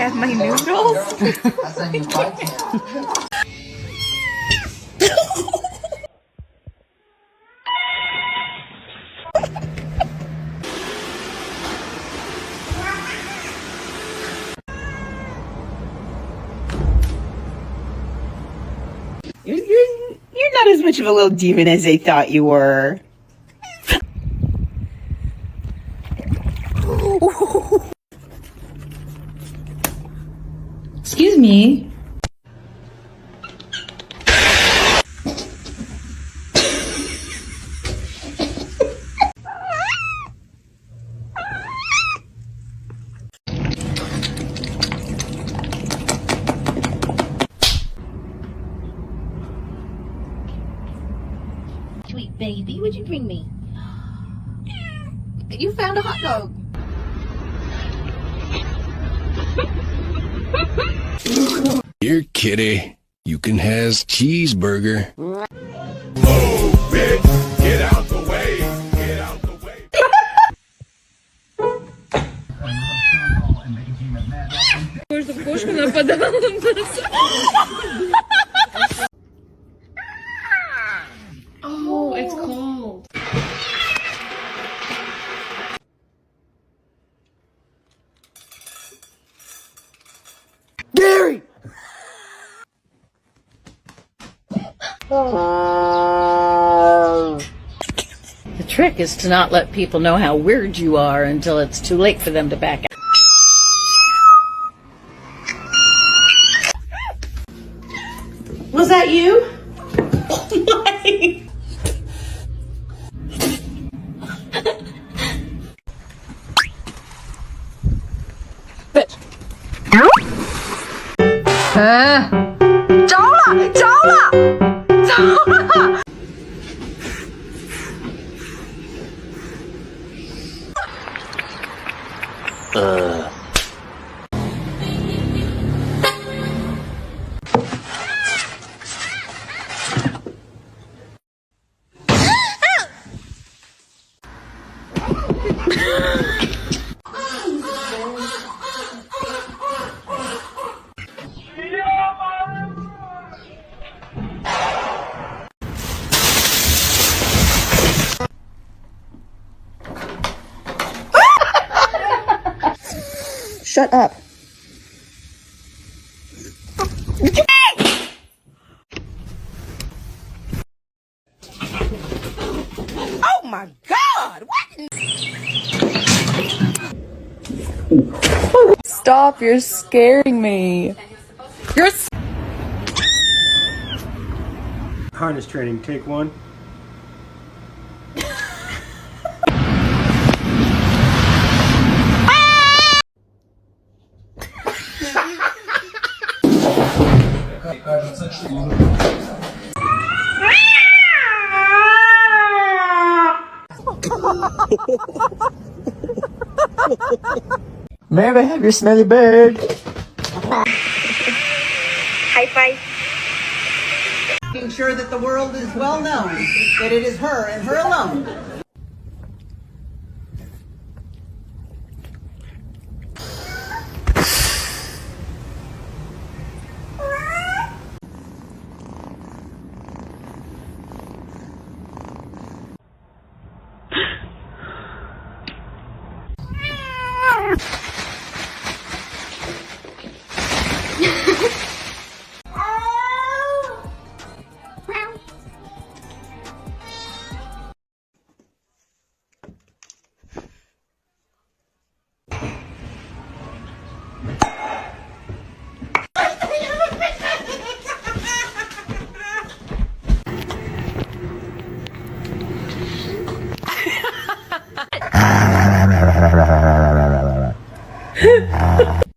have my noodles. You're not as much of a little demon as they thought you were. Excuse me. Sweet baby, what'd you bring me? You found a hot dog. Here, kitty, you can has cheeseburger. Oh, bitch, get out the way, get out the way. Oh, it's cold. Gary! The trick is to not let people know how weird you are until it's too late for them to back out. Was that you? Oh my. Bitch. 着了，着了，着了。Shut up. Oh my God! What? Stop, you're scaring me. You're Harness training, take one. May I have your smelly bird? high five. Making sure that the world is well known that it is her and her alone.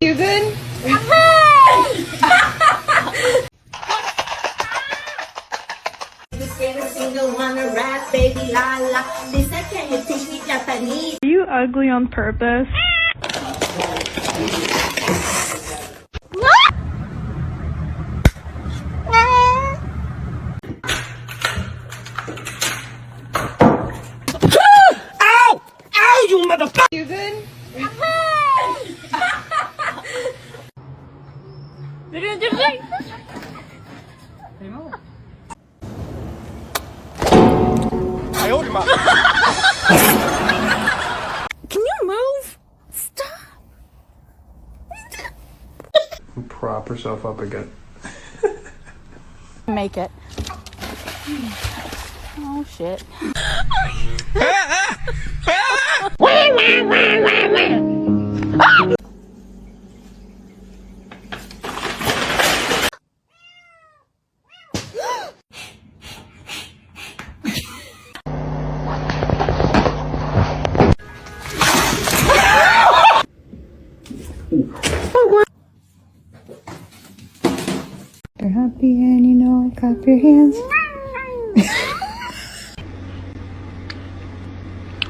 You good? Are you ugly on purpose? Ow! Ow, you motherfucker! You good? Can you move? Stop. Prop herself up again. Make it. Oh shit. You're happy and you know it, clap your hands.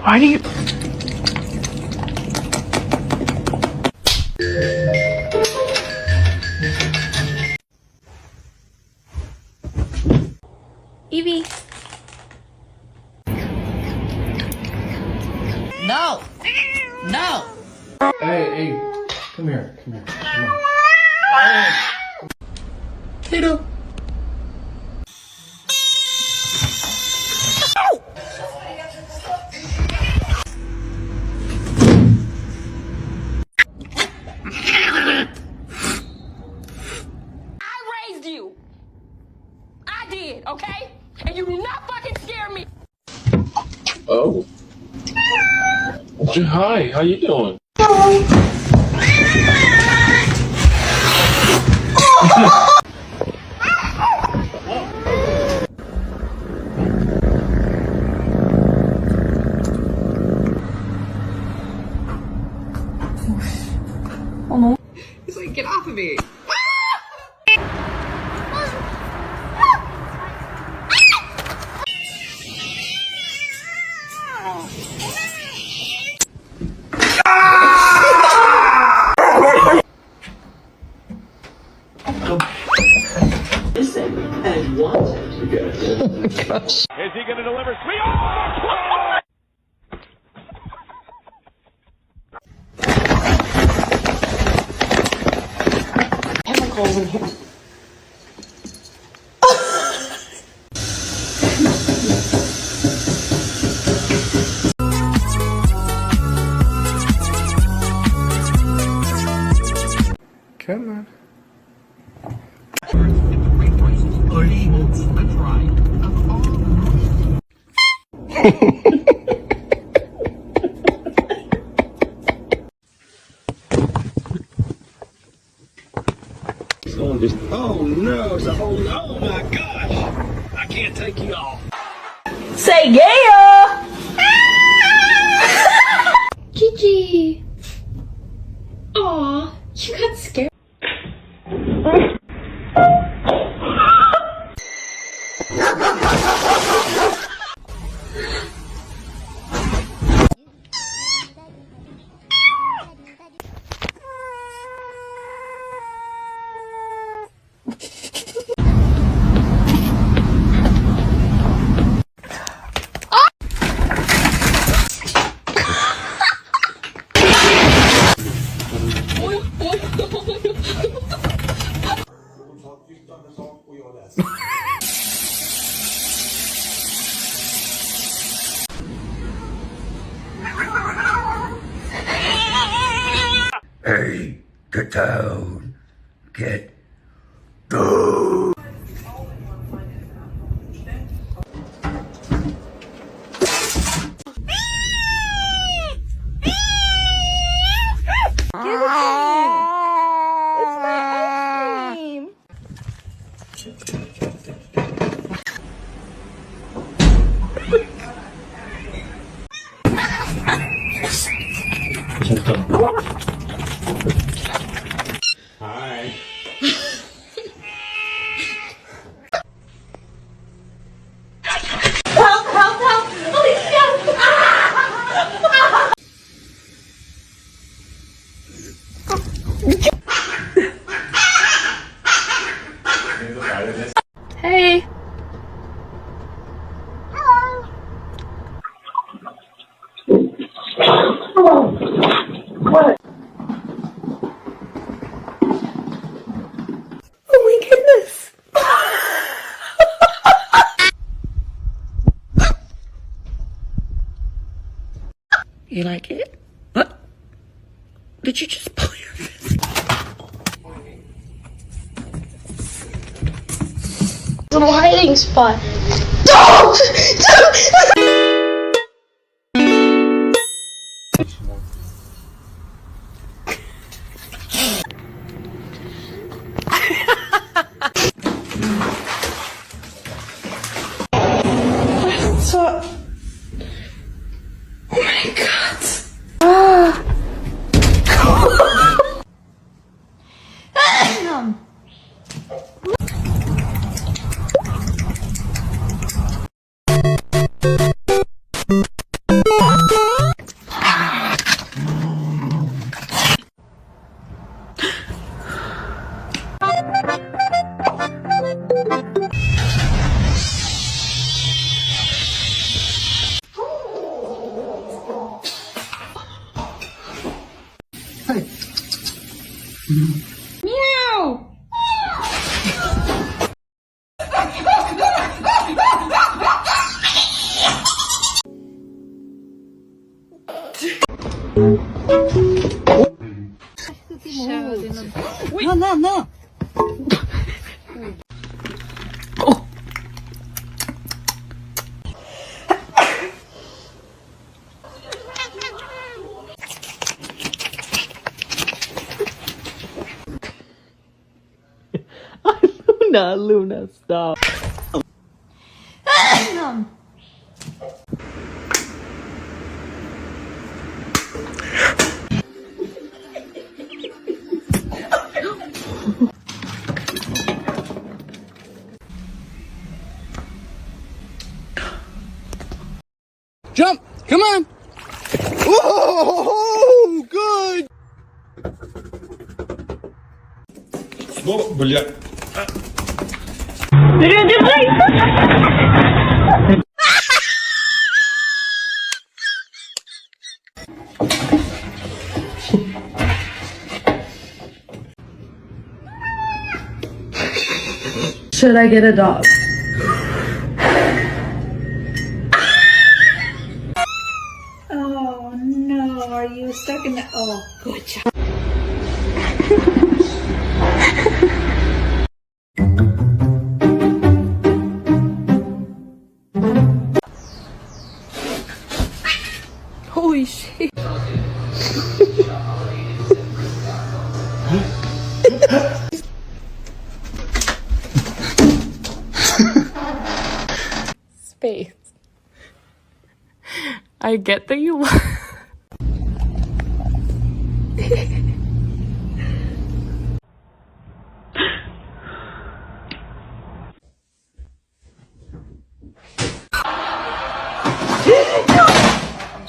Why do you... Evie. No! No! Hey, come here, come on. Kiddo. You. I did, okay? And you do not fucking scare me. Oh. Hi, how you doing? He's like, get off of me. Is he gonna deliver? Oh! Chemicals in here. Come on. Oh no, it's a whole, oh my gosh! I can't take you off. Say yeah! Gigi. Aw, you got scared. Hey, get down. Get down. Hi. Help, help, help! Alicia! Hey. You like it? What? Did you just pull your fist? Little hiding spot. So, oh my god. Ah. Meow! No. Luna, stop. Jump! Come on! Whoa! Good! Ну, бля. Should I get a dog? Oh no, are you stuck in the... Oh, good job. Holy shit. Space. I get that you